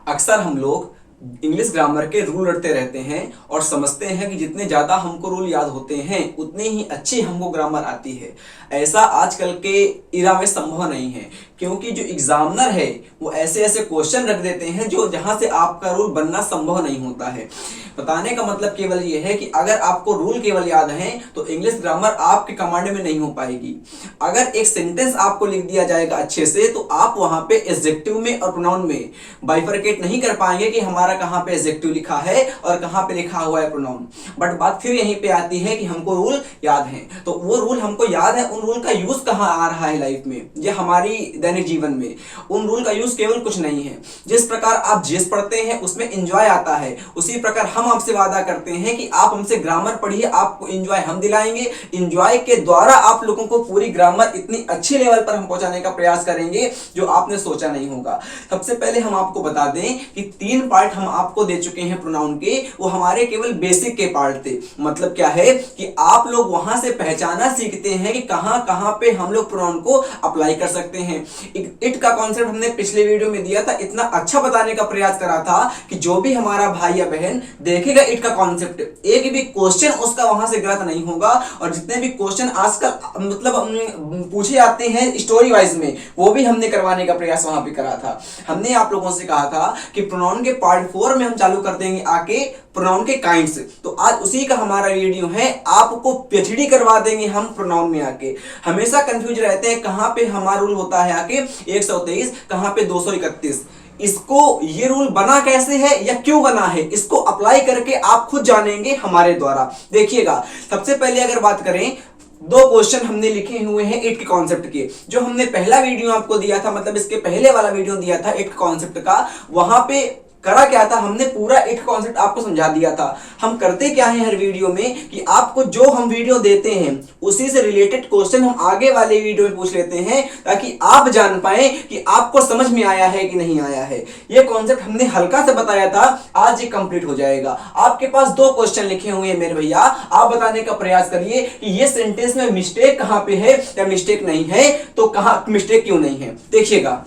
अक्सर हम लोग इंग्लिश ग्रामर के रूल रटते रहते हैं और समझते हैं कि जितने ज़्यादा हमको रूल याद होते हैं उतनी ही अच्छी हमको ग्रामर आती है। ऐसा आजकल के इरा में संभव नहीं है, क्योंकि जो एग्जामिनर है वो ऐसे ऐसे क्वेश्चन रख देते हैं जो जहां से आपका रूल बनना संभव नहीं होता है। बताने का मतलब केवल ये है कि अगर आपको रूल केवल याद है तो इंग्लिश ग्रामर आपके कमांड में नहीं हो पाएगी। अगर एक सेंटेंस आपको लिख दिया जाएगा अच्छे से तो आप वहां पे एडजेक्टिव में और प्रोनाउन में बाइफरकेट नहीं कर पाएंगे कि हमारा कहां पे एडजेक्टिव लिखा है और कहां पे लिखा हुआ है प्रोनाउन। बट बात फिर यहीं पे आती है कि हमको रूल याद है, तो वो रूल हमको याद है, उन रूल का यूज कहां आ रहा है लाइफ में, ये हमारी दैनिक जीवन में उन रूल का यूज केवल कुछ नहीं है। जिस प्रकार आप जीएस पढ़ते हैं उसमें एंजॉय आता है, उसी प्रकार हम आपसे वादा करते हैं कि आप हमसे ग्रामर पढ़िए, आपको एंजॉय हम दिलाएंगे। एंजॉय के द्वारा आप लोगों को पूरी ग्रामर इतनी अच्छी लेवल पर हम पहुंचाने का प्रयास करेंगे जो आपने सोचा नहीं होगा। सबसे पहले हम आपको बता दें कि 3 पार्ट हम आपको दे चुके हैं प्रोनाउन के, वो हमारे केवल बेसिक के पार्ट थे। मतलब क्या है कि आप लोग वहां से पहचाना सीखते हैं कि कहां कहां पे हम लोग प्रोनाउन को अप्लाई कर सकते हैं। इट का कॉन्सेप्ट हमने पिछले वीडियो में दिया था, इतना अच्छा बताने का प्रयास करा था कि जो भी हमारा भाई या बहन देखेगा इट का कॉन्सेप्ट, एक भी क्वेश्चन उसका वहां से गलत नहीं होगा। और जितने भी क्वेश्चन आजकल मतलब पूछे जाते हैं स्टोरी वाइज में, वो भी हमने करवाने का प्रयास वहां पे करा था। हमने आप लोगों से कहा था कि प्रोनाउन के पार्ट 4 में हम चालू कर देंगे आके प्रोनाउन के काइंड्स, तो आज उसी का हमारा वीडियो है। आपको पीएचडी करवा देंगे हम प्रोनाउन में आके। हमेशा कंफ्यूज रहते हैं कहां पे हमारा रूल होता है आके 123, कहां पे 231। इसको ये रूल बना कैसे है या क्यों बना है, इसको अप्लाई करके आप खुद जानेंगे हमारे द्वारा। देखिएगा, सबसे पहले अगर बात करें, 2 क्वेश्चन हमने लिखे हुए हैं इट के कॉन्सेप्ट के। जो हमने पहला वीडियो आपको दिया था, मतलब इसके पहले वाला वीडियो दिया था इट कॉन्सेप्ट का, वहां पे करा क्या था, हमने पूरा इट कॉन्सेप्ट आपको समझा दिया था। हम करते क्या है हर वीडियो में कि आपको जो हम वीडियो देते हैं उसी से रिलेटेड क्वेश्चन हम आगे वाले वीडियो में पूछ लेते हैं, ताकि आप जान पाए कि आपको समझ में आया है कि नहीं आया है। ये कॉन्सेप्ट हमने हल्का से बताया था, आज ये कंप्लीट हो जाएगा। आपके पास 2 क्वेश्चन लिखे हुए हैं मेरे भैया, आप बताने का प्रयास करिए कि ये सेंटेंस में मिस्टेक कहां पे है या मिस्टेक नहीं है, तो कहां मिस्टेक क्यों नहीं है। देखिएगा,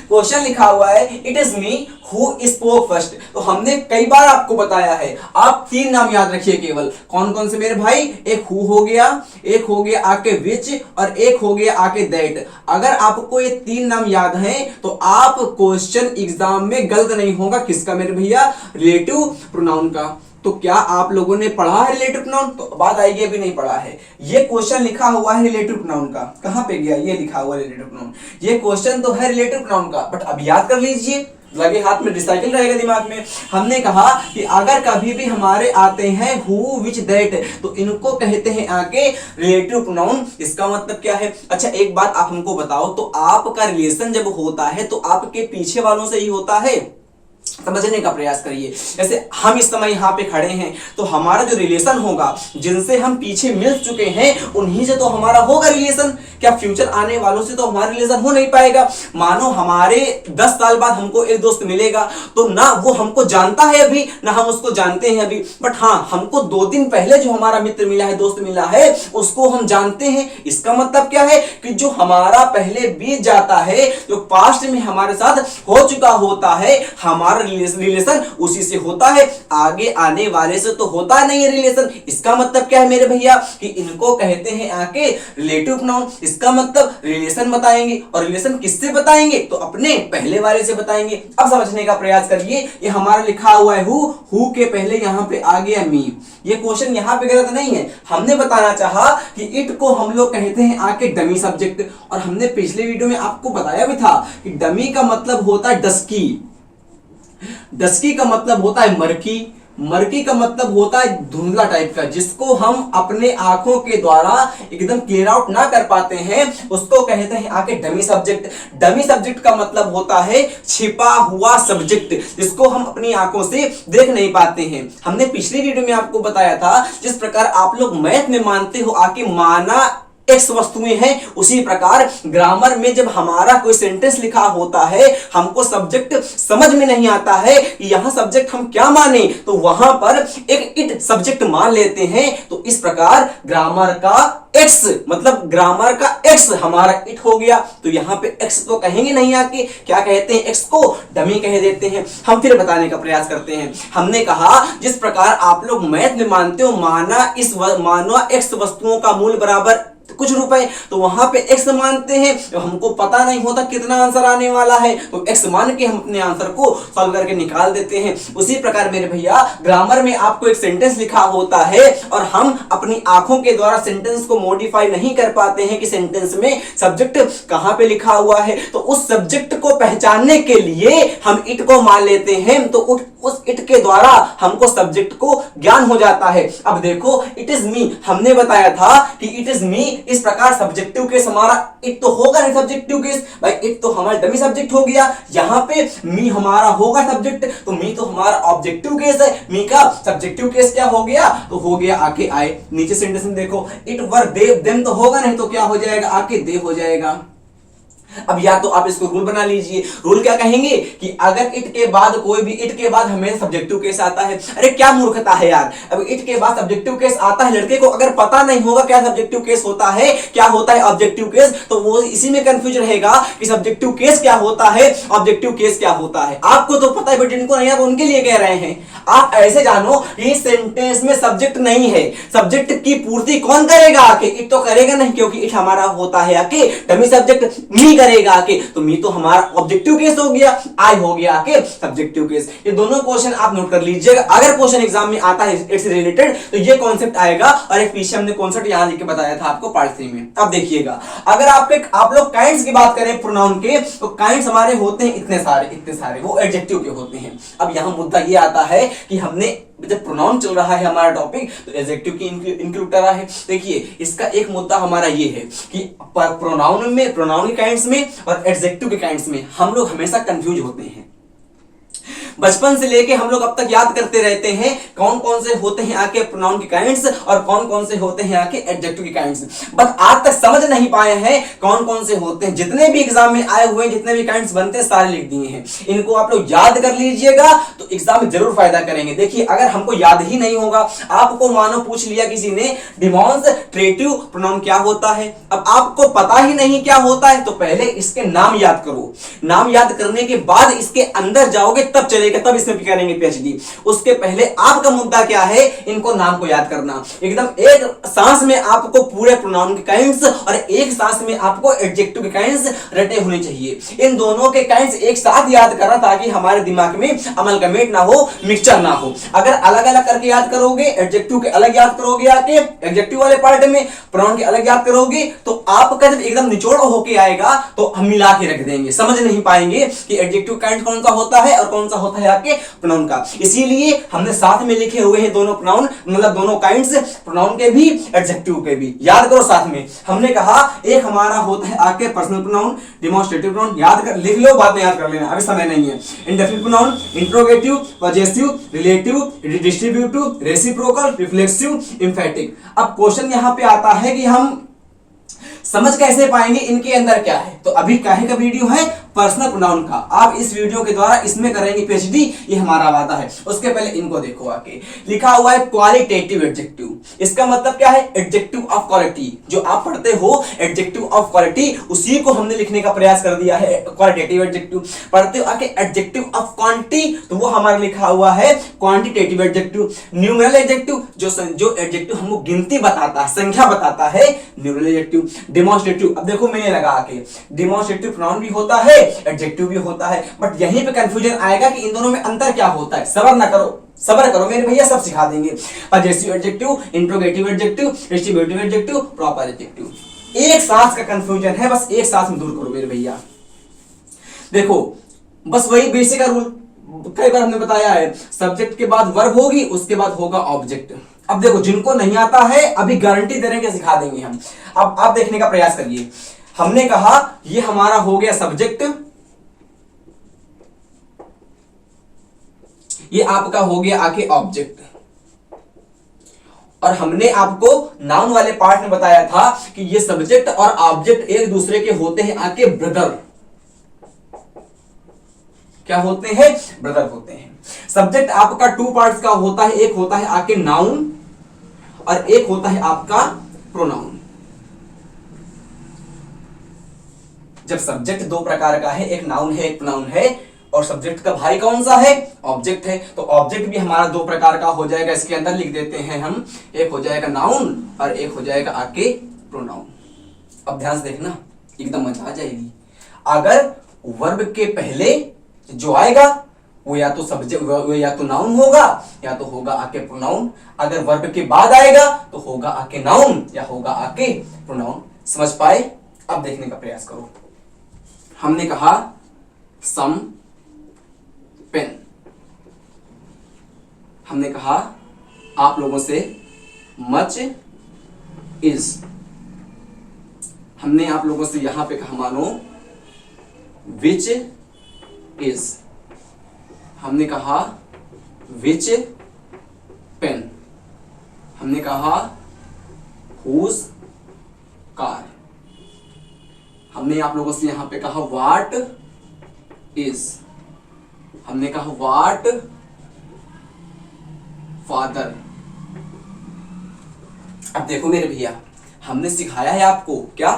क्वेश्चन लिखा हुआ है it is me who spoke first. तो हमने कई बार आपको बताया है, आप 3 नाम याद रखिए केवल। कौन कौन से मेरे भाई, एक हु हो गया, एक हो गया आके विच, और एक हो गया आके दैट। अगर आपको ये 3 नाम याद हैं तो आप क्वेश्चन एग्जाम में गलत नहीं होगा। किसका मेरे भैया, रिलेटिव प्रोनाउन का। तो क्या आप लोगों ने पढ़ा है रिलेटिव प्रोनाउन, तो बात आएगी अभी नहीं पढ़ा है। ये क्वेश्चन लिखा हुआ है रिलेटिव प्रोनाउन का, कहां पे गया, ये लिखा हुआ है रिलेटिव प्रोनाउन। ये क्वेश्चन तो है रिलेटिव प्रोनाउन का, बट अब याद कर लीजिए, लगे हाथ में रिसाइकिल रहेगा दिमाग में। हमने कहा कि अगर कभी भी हमारे आते हैं हु विच दैट, तो इनको कहते हैं आके रिलेटिव प्रोनाउन। इसका मतलब क्या है। अच्छा एक बात आप हमको बताओ, तो आपका रिलेशन जब होता है तो आपके पीछे वालों से ही होता है, समझने का प्रयास करिए। जैसे हम इस समय यहाँ पे खड़े हैं, तो हमारा जो रिलेशन होगा, जिनसे हम पीछे मिल चुके हैं उन्हीं से तो हमारा होगा रिलेशन। क्या फ्यूचर आने वालों से तो हमारा रिलेशन हो नहीं पाएगा। मानो हमारे 10 साल बाद हमको एक दोस्त मिलेगा, तो ना वो हमको जानता है अभी, ना हम उसको जानते हैं अभी, बट हाँ हमको 2 दिन पहले जो हमारा मित्र मिला है, दोस्त मिला है, उसको हम जानते हैं। इसका मतलब क्या है कि जो हमारा पहले बीत जाता है, जो पास्ट में हमारे साथ हो चुका होता है, हमारा रिलेशन उसी से होता है, आगे आने वाले से तो होता नहीं है रिलेशन। इसका मतलब क्या है मेरे भैया कि इनको कहते हैं आके रिलेटिव प्रोनाउन। इसका मतलब रिलेशन बताएंगे, और रिलेशन किससे बताएंगे, तो अपने पहले वाले से बताएंगे। अब समझने का प्रयास करिए, ये हमारा लिखा हुआ है हु के पहले यहां पे आ गया मी। ये क्वेश्चन यहां पे गलत नहीं है। हमने बताना चाहा कि इट को हम लोग कहते हैं आके डमी सब्जेक्ट, और हमने पिछले वीडियो में आपको बताया भी था कि डमी का मतलब होता है डस्की, डस्की का मतलब होता है मर्की, मर्की का मतलब होता है धुंधला टाइप का, जिसको हम अपने आंखों के द्वारा एकदम क्लियर आउट ना कर पाते हैं, उसको कहते हैं आके डमी सब्जेक्ट। डमी सब्जेक्ट का मतलब होता है छिपा हुआ सब्जेक्ट, जिसको हम अपनी आंखों से देख नहीं पाते हैं। हमने पिछली वीडियो में आपको बताया था, जिस प्रकार आप लोग मैथ में मानते हो आके माना एक्स वस्तुएं हैं। उसी प्रकार ग्रामर में जब हमारा कोई सेंटेंस लिखा होता है, हमको सब्जेक्ट समझ में नहीं आता है कि यहां सब्जेक्ट हम क्या माने, तो वहां पर एक इट सब्जेक्ट मान लेते हैं। तो इस प्रकार ग्रामर का एक्स मतलब ग्रामर का एक्स हमारा इट हो गया। तो यहां पे एक्स तो कहेंगे नहीं, आके क्या कहते हैं, एक्स को डमी कह देते हैं। हम फिर बताने का प्रयास करते हैं। हमने कहा जिस प्रकार आप लोग मैथ में मानते हो, माना एक्स वस्तुओं का मूल्य बराबर कुछ रुपए, तो वहां पे एक्स मानते हैं। तो हमको पता नहीं होता कितना आंसर आने वाला है, तो एक्स मान के हम अपने आंसर को सॉल्व करके निकाल देते हैं। उसी प्रकार मेरे भैया ग्रामर में आपको एक सेंटेंस लिखा होता है और हम अपनी आंखों के द्वारा सेंटेंस को मॉडिफाई नहीं कर पाते हैं कि सेंटेंस में सब्जेक्ट कहां पे लिखा हुआ है। तो उस सब्जेक्ट को पहचानने के लिए हम इट को मान लेते हैं। तो उस इट के द्वारा हमको सब्जेक्ट को ज्ञान हो जाता है। अब देखो, इट इज मी, हमने बताया था कि इट इज मी। इस प्रकार सब्जेक्टिव केस हमारा इट तो होगा नहीं, सब्जेक्टिव केस भाई इट तो हमारा डमी सब्जेक्ट हो गया। यहां पे मी हमारा होगा सब्जेक्ट, तो मी तो हमारा ऑब्जेक्टिव केस है। मी का सब्जेक्टिव केस क्या हो गया, तो हो गया आके आए। नीचे सेंटेंस में देखो, इट वर दे देम तो होगा नहीं, तो क्या हो जाएगा, आके दे हो जाएगा। अब या तो आप इसको रूल बना लीजिए। रूल क्या कहेंगे कि अगर इट के बाद कोई भी इट के बाद हमें सब्जेक्टिव केस आता है, अरे क्या मूर्खता है यार, अब इट के बाद सब्जेक्टिव केस आता है, लड़के को अगर पता नहीं होगा क्या सब्जेक्टिव केस होता है, क्या होता है ऑब्जेक्टिव केस, तो वो इसी में कंफ्यूज रहेगा कि सब्जेक्टिव केस क्या होता है, ऑब्जेक्टिव केस क्या होता है। आपको तो पता है बट जिनको नहीं, आप उनके लिए कह रहे हैं। आप ऐसे जानो कि सेंटेंस में सब्जेक्ट नहीं है, सब्जेक्ट की पूर्ति कौन करेगा, आके इट तो करेगा नहीं, क्योंकि इट हमारा होता है आके डमी सब्जेक्ट, मी करेगा आके, तो मी तो हमारा ऑब्जेक्टिव केस हो गया, आई हो गया आके सब्जेक्टिव केस। ये दोनों क्वेश्चन आप नोट कर लीजिएगा। अगर क्वेश्चन एग्जाम में आता है इट्स रिलेटेड, तो ये कॉन्सेप्ट आएगा। और एक पीछे हमने कॉन्सेप्ट यहां लिख के बताया था आपको पार्ट 3 में। अब देखिएगा, अगर आप लोग काइंड्स की बात करें प्रोनाउन के, तो काइंड्स हमारे होते हैं इतने सारे, वो एडजेक्टिव के होते हैं। अब यहां मुद्दा ये आता है कि हमने जब प्रोनाउन चल रहा है हमारा टॉपिक, तो एडजेक्टिव की इंक्लूड कर रहा है। देखिए, इसका एक मुद्दा हमारा ये है कि प्रोनाउन के काइंड्स में और एडजेक्टिव के काइंड्स में हम लोग हमेशा कंफ्यूज होते हैं। बचपन से लेके हम लोग अब तक याद करते रहते हैं कौन कौन से होते हैं आके प्रोनाउन के काइंड्स और कौन कौन से होते हैं आके एडजेक्टिव के काइंड्स, बट आज तक समझ नहीं पाए हैं कौन कौन से होते हैं। जितने भी एग्जाम में आए हुए जितने भी काइंड्स बनते हैं सारे लिख दिए हैं। इनको आप लोग याद कर लीजिएगा तो एग्जाम में जरूर फायदा करेंगे। देखिए, अगर हमको याद ही नहीं होगा, आपको मानो पूछ लिया किसी ने डिमॉन्स्ट्रेटिव प्रोनाउन क्या होता है, अब आपको पता ही नहीं क्या होता है, तो पहले इसके नाम याद करो। नाम याद करने के बाद इसके अंदर जाओगे तब चलेगा, तब इसमें करेंगे पीएचडी। उसके पहले आपका मुद्दा क्या है, इनको नाम को याद करना। एकदम एक सांस में आपको पूरे प्रोनाउन के काइंड्स और एक सांस में आपको एडजेक्टिव के काइंड्स रटे होने चाहिए। इन दोनों के काइंड्स एक साथ याद करना ताकि हमारे दिमाग में अमलगमेट ना हो, मिक्सचर ना हो। अगर अलग अलग करके याद करोगे, एडजेक्टिव के अलग याद करोगे आके एडजेक्टिव वाले पार्ट में, प्रोनाउन के अलग याद करोगे, तो आपका जब एकदम निचोड़ होके आएगा तो हम मिला के रख देंगे, समझ नहीं पाएंगे कि एडजेक्टिव काइंड कौन सा होता है और कौन सा होता है आके प्रोनाउन का। इसीलिए हमने साथ में लिखे हुए हैं दोनों प्रोनाउन, मतलब दोनों काइंड्स, प्रोनाउन के भी एडजेक्टिव के भी। याद करो साथ में, हमने कहा एक हमारा होता है आके पर्सनल प्रोनाउन, डेमोंस्ट्रेटिव प्रोनाउन, याद कर लिख लो, बाद में याद कर लेना, अभी समय नहीं है। Indefinite pronoun, interrogative, possessive, relative, distributive, reciprocal, reflexive, एम्फैटिक। अब क्वेश्चन यहां पे आता है कि हम समझ कैसे पाएंगे इनके अंदर क्या है, तो अभी काहे का वीडियो है पर्सनल प्रोनाउन का। आप इस वीडियो के द्वारा इसमें करेंगे पीएचडी, ये हमारा वादा है। उसके पहले इनको देखो, आके लिखा हुआ है क्वालिटेटिव एडजेक्टिव। इसका मतलब क्या है, एडजेक्टिव ऑफ क्वालिटी। जो आप पढ़ते हो एडजेक्टिव ऑफ क्वालिटी, उसी को हमने लिखने का प्रयास कर दिया है क्वालिटेटिव एडजेक्टिव। पढ़ते हो आके एडजेक्टिव ऑफ क्वांटिटी, तो वो हमारा लिखा हुआ है क्वांटिटेटिव एडजेक्टिव। न्यूमेरल एडजेक्टिव, जो एडजेक्टिव हमको गिनती बताता है, संख्या बताता है, न्यूमेरल एडजेक्टिव। डेमोंस्ट्रेटिव, अब देखो मैंने लगा के डेमोंस्ट्रेटिव प्रोनाउन भी होता है, एडजेक्टिव भी होता है, बट यहीं पे कंफ्यूजन आएगा कि इन दोनों में अंतर क्या होता है। सबर करो मेरे भैया, सब सिखा देंगे। Possessive adjective, interrogative adjective, distributive adjective, proper adjective. एक सांस का कंफ्यूजन है, बस एक सांस में दूर करो मेरे भैया। देखो, बस वही बेसिक का रूल कई बार हमने बताया है, सब्जेक्ट के बाद वर्ब होगी, उसके बाद होगा ऑब्जेक्ट। अब देखो, जिनको नहीं आता है अभी गारंटी दे रहे हैं कि सिखा देंगे हम। अब आप देखने का प्रयास करिए। हमने कहा ये हमारा हो गया सब्जेक्ट, ये आपका हो गया आके ऑब्जेक्ट। और हमने आपको नाउन वाले पार्ट में बताया था कि ये सब्जेक्ट और ऑब्जेक्ट एक दूसरे के होते हैं आके ब्रदर। क्या होते हैं? ब्रदर होते हैं। सब्जेक्ट आपका टू पार्ट्स का होता है, एक होता है आके नाउन और एक होता है आपका प्रोनाउन। जब सब्जेक्ट दो प्रकार का है, एक नाउन है एक प्रोनाउन है, और सब्जेक्ट का भाई कौन सा है? ऑब्जेक्ट है। तो ऑब्जेक्ट भी हमारा दो प्रकार का हो जाएगा, इसके अंदर लिख देते हैं हम, एक हो जाएगा नाउन और एक हो जाएगा आके प्रोनाउन। अब ध्यान से देखना, एकदम मजा आ जाएगी। अगर वर्ब के पहले जो आएगा वो या तो सब्जेक्ट, वो या तो नाउन होगा या तो होगा आके प्रोनाउन। अगर वर्ब के बाद आएगा तो होगा आके नाउन या होगा आके प्रोनाउन। समझ पाए? अब देखने का प्रयास करो। हमने कहा सम पेन, हमने कहा आप लोगों से मच इज, हमने आप लोगों से यहां पे कहा मानो विच इज, हमने कहा विच पेन, हमने कहा हुज कार, हमने आप लोगों से यहां पे कहा व्हाट इज, हमने कहा व्हाट फादर। अब देखो मेरे भैया, हमने सिखाया है आपको क्या,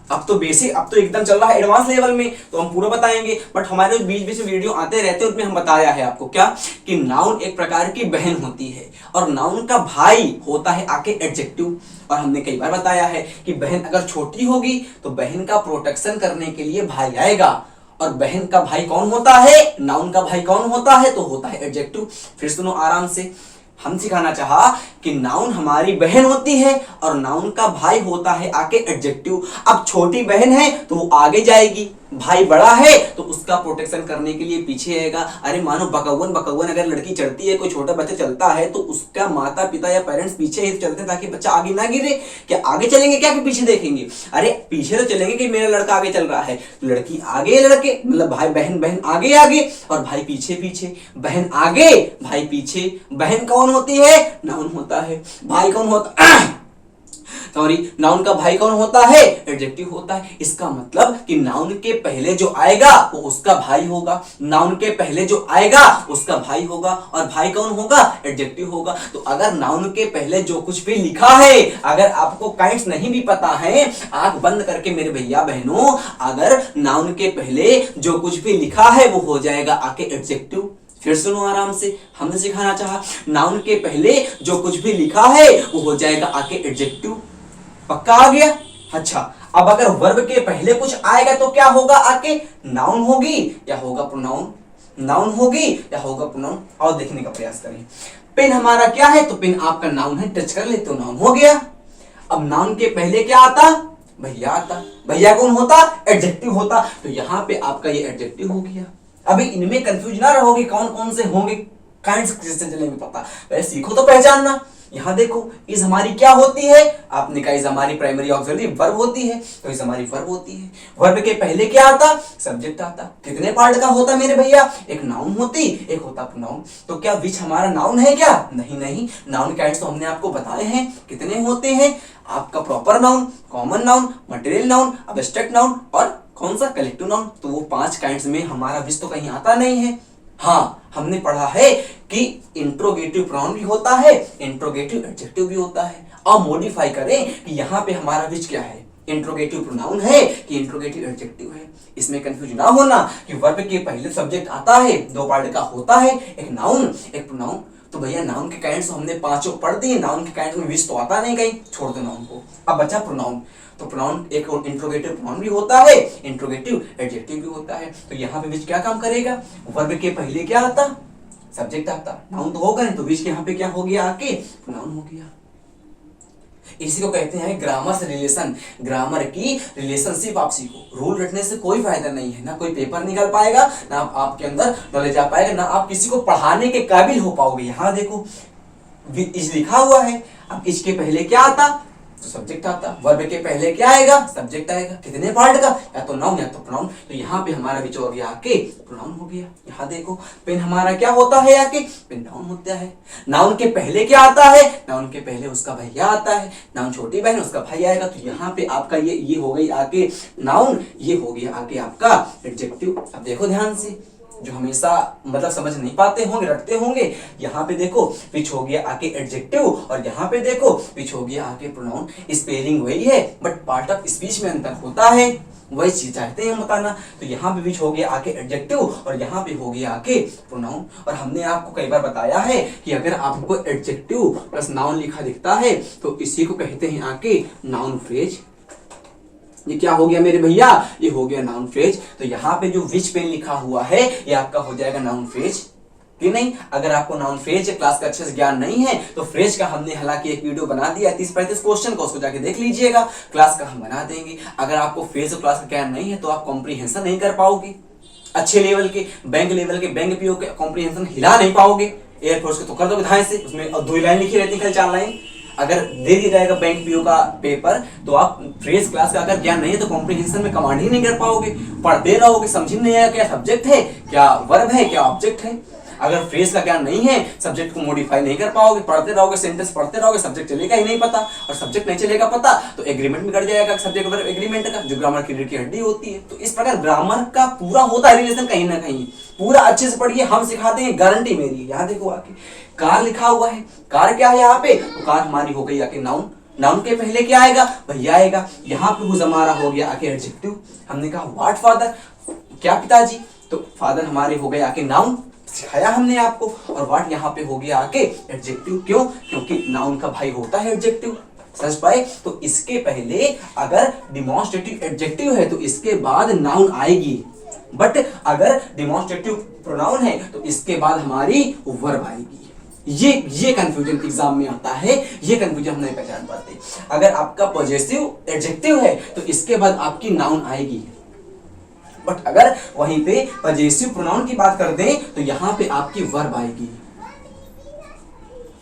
अब तो बेसिक, अब तो एकदम चल रहा है एडवांस लेवल में, तो हम पूरा बताएंगे, बट हमारे बीच बीच में वीडियो आते रहते हैं, उसमें हम बताया है आपको क्या कि नाउन एक प्रकार की बहन होती है और नाउन का भाई होता है आके एडजेक्टिव। और हमने कई बार बताया है कि बहन अगर छोटी होगी तो बहन का प्रोटेक्शन करने के लिए भाई आएगा, और बहन का भाई कौन होता है? नाउन का भाई कौन होता है? तो होता है एडजेक्टिव। फिर सुनो आराम से, हम सिखाना चाहा कि नाउन हमारी बहन होती है और नाउन का भाई होता है आके एडजेक्टिव। अब छोटी बहन है तो वो आगे जाएगी, भाई बड़ा है तो उसका प्रोटेक्शन करने के लिए पीछे आएगा। अरे मानो बकौवन अगर लड़की चढ़ती है, कोई छोटा बच्चा चलता है तो उसका माता पिता या पेरेंट्स पीछे ही चलते हैं ताकि बच्चा आगे ना गिरे। क्या आगे चलेंगे क्या कि पीछे देखेंगे? अरे पीछे तो चलेंगे कि मेरा लड़का आगे चल रहा है, लड़की आगे, लड़के मतलब भाई बहन आगे आगे और भाई पीछे पीछे, बहन आगे भाई पीछे। बहन कौन होती है? नाउन होता है। भाई कौन होता सॉरी नाउन का भाई कौन होता है? एडजेक्टिव होता है। इसका मतलब कि नाउन के पहले जो आएगा वो उसका भाई होगा, नाउन के पहले जो आएगा उसका भाई होगा, और भाई कौन होगा? एडजेक्टिव होगा। तो अगर नाउन के पहले जो कुछ भी लिखा है, अगर आपको काइंड्स नहीं भी पता है, आंख बंद करके मेरे भैया बहनों, अगर नाउन के पहले जो कुछ भी लिखा है वो हो जाएगा आके एडजेक्टिव। फिर सुनो आराम से, हमने सिखाना चाहा नाउन के पहले जो कुछ भी लिखा है वो हो जाएगा आके एडजेक्टिव। पक्का आ गया? अच्छा, अब अगर वर्ब के पहले कुछ आएगा तो क्या होगा? आके नाउन होगी या होगा प्रोनाउन? नाउन होगी या होगा प्रोनाउन? और देखने का प्रयास करें। पेन हमारा क्या है? तो पेन आपका नाउन है, टच कर ले तो नाउन हो गया। अब नाउन के पहले क्या आता? भैया आता। भैया कौन होता? एडजेक्टिव होता। तो यहां पे आपका ये एडजेक्टिव हो गया। अभी इनमें कंफ्यूज ना रहोगे कौन कौन से होंगे, काइंड्स किससे चलेंगे पता, पहले सीखो तो पहचानना। यहां देखो, इज हमारी क्या होती है? आपने कहा इज हमारी प्राइमरी ऑक्सिलरी वर्ब होती है, तो इज हमारी वर्ब होती है। वर्ब के पहले क्या आता? सब्जेक्ट आता। कितने पार्ट का होता मेरे भैया? एक नाउन होती, एक होता प्रोनाउन। तो क्या विच हमारा नाउन है क्या? नहीं, नाउन काइंड्स तो हमने आपको बताए हैं कितने होते हैं। आपका proper noun, common noun, material noun, abstract noun और कौन सा? Collective noun. तो वो 5 काइंड्स में हमारा विच तो कहीं आता नहीं है। हाँ, हमने पढ़ा है कि इंट्रोगेटिव प्रोनाउन भी होता है, इंट्रोगेटिव एडजेक्टिव भी होता है। अब मॉडिफाई करें कि यहाँ पे हमारा विच क्या है, इंट्रोगेटिव प्रोनाउन है कि इंट्रोगेटिव एडजेक्टिव है। इसमें कंफ्यूज ना होना कि वर्ब के पहले सब्जेक्ट आता है, 2 पार्ट का होता है, एक नाउन एक प्रोनाउन। तो भैया नाउन के काइंड्स हमने 5 पढ़ दिए, नाउन के काइंड्स में विच तो आता नहीं कहीं, छोड़ दो नाउन को। अब बचा प्रोनाउन। तो प्रोनाउन एक इंट्रोगेटिव प्रोनाउन भी होता है, इंट्रोगेटिव एडजेक्टिव भी होता है। तो यहाँ पे विच क्या काम करेगा? वर्ब के पहले क्या आता? सब्जेक्ट आता। नाउन तो होगा नहीं, तो विच के यहाँ पे क्या हो गया? आके प्रोनाउन हो गया। इसी को कहते हैं ग्रामर से रिलेशन। ग्रामर की रिलेशनशिप आप सीखो। रूल रटने से कोई फायदा नहीं है, ना कोई पेपर निकल पाएगा, ना आपके अंदर नॉलेज आ पाएगा, ना आप किसी को पढ़ाने के काबिल हो पाओगे। यहाँ देखो इज लिखा हुआ है, अब इसके पहले क्या आता? तो सब्जेक्ट आता, वर्ब के पहले क्या आएगा, सब्जेक्ट आएगा, कितने पार्ट का, या तो नाउन या तो प्रोनाउन। तो यहाँ पे हमारा बीच हो गया आके प्रोनाउन हो गया। यहाँ देखो पेन हमारा क्या होता है, आके पेन नाउन होता है। नाउन के पहले क्या आता है, नाउन के पहले उसका भैया आता है, नाउन छोटी बहन उसका भाई आएगा। तो यहाँ पे आपका ये हो गई आके नाउन, ये हो गया आके आपका एडजेक्टिव। अब देखो ध्यान से, जो हमेशा मतलब समझ नहीं पाते होंगे, रटते होंगे, यहाँ पे देखो विच हो गया आके एडजेक्टिव और यहाँ पे देखो विच हो गया आके प्रोनाउन। स्पेलिंग वही है बट पार्ट ऑफ स्पीच में अंतर होता है, वही चीज चाहते हैं बताना। तो यहाँ पे विच हो गया आके एडजेक्टिव और यहाँ पे हो गया आके प्रोनाउन। और हमने आपको कई बार बताया है कि अगर आपको एडजेक्टिव प्लस नाउन लिखा दिखता है तो इसी को कहते हैं आके नाउन फ्रेज। ये क्या हो गया मेरे भैया, ये हो गया नाउन फ्रेज। तो यहाँ पे जो विच पेन लिखा हुआ है ये आपका हो जाएगा नाउन फ्रेज कि नहीं। अगर आपको नाउन फ्रेज क्लास का अच्छे से ज्ञान नहीं है तो फ्रेज का हमने हालांकि एक वीडियो बना दिया 30-35 क्वेश्चन का, उसको जाके देख लीजिएगा, क्लास का हम बना देंगे। अगर आपको फ्रेज और क्लास का ज्ञान नहीं है तो आप कॉम्प्रीहेंशन नहीं कर पाओगे, अच्छे लेवल के बैंक पीओ के कॉम्प्रीहेंशन हिला नहीं पाओगे। एयरफोर्स के तो कर दोगे धाए से, उसमें 2 लाइन लिखी रहती है, 4 लाइन। अगर दे दिया जाएगा बैंक पीओ का पेपर तो आप फ्रेज क्लास का अगर ज्ञान नहीं है तो कॉम्प्रीहेंशन में कमांड ही नहीं कर पाओगे, पढ़ते रहोगे, समझ ही नहीं आएगा क्या सब्जेक्ट है, क्या वर्ब है, क्या ऑब्जेक्ट है। अगर फ्रेज का ज्ञान नहीं है सब्जेक्ट को मॉडिफाई नहीं कर पाओगे, पढ़ते रहोगे, सेंटेंस पढ़ते रहोगे, सब्जेक्ट चलेगा ही नहीं पता, और सब्जेक्ट नहीं चलेगा पता तो एग्रीमेंट में कट जाएगा सब्जेक्ट वर्ब एग्रीमेंट का, जो ग्रामर की रीढ़ की हड्डी होती है। तो इस प्रकार ग्रामर का पूरा होता है रिलेशन, कहीं ना कहीं पूरा अच्छे से पढ़िए, हम सिखाते हैं, गारंटी मेरी। यहाँ देखो आके कार लिखा हुआ है, कार क्या है यहाँ पे, तो कार हमारी हो गई आके नाउन, नाउन के पहले क्या आएगा, भैया आएगा। यहाँ पे हुज हमारा हो गया आके एडजेक्टिव। हमने कहा व्हाट फादर, क्या पिताजी, तो फादर हमारे हो गए आके नाउन, सिखाया हमने आपको। और व्हाट यहाँ पे हो गया आके एडजेक्टिव, क्यों, क्योंकि नाउन का भाई होता है एडजेक्टिव, समझ पाए। तो इसके पहले अगर डिमॉन्स्ट्रेटिव एडजेक्टिव है तो इसके बाद नाउन आएगी, बट अगर डिमॉन्स्ट्रेटिव प्रोनाउन है तो इसके बाद हमारी वर्ब आएगी। ये कंफ्यूजन एग्जाम में आता है, ये कंफ्यूजन हम नहीं पहचान पाते। अगर आपका पॉजिटिव एडजेक्टिव है तो इसके बाद आपकी नाउन आएगी, बट अगर वहीं पे पॉजिटिव प्रोनाउन की बात कर दें तो यहां पे आपकी वर्ब आएगी।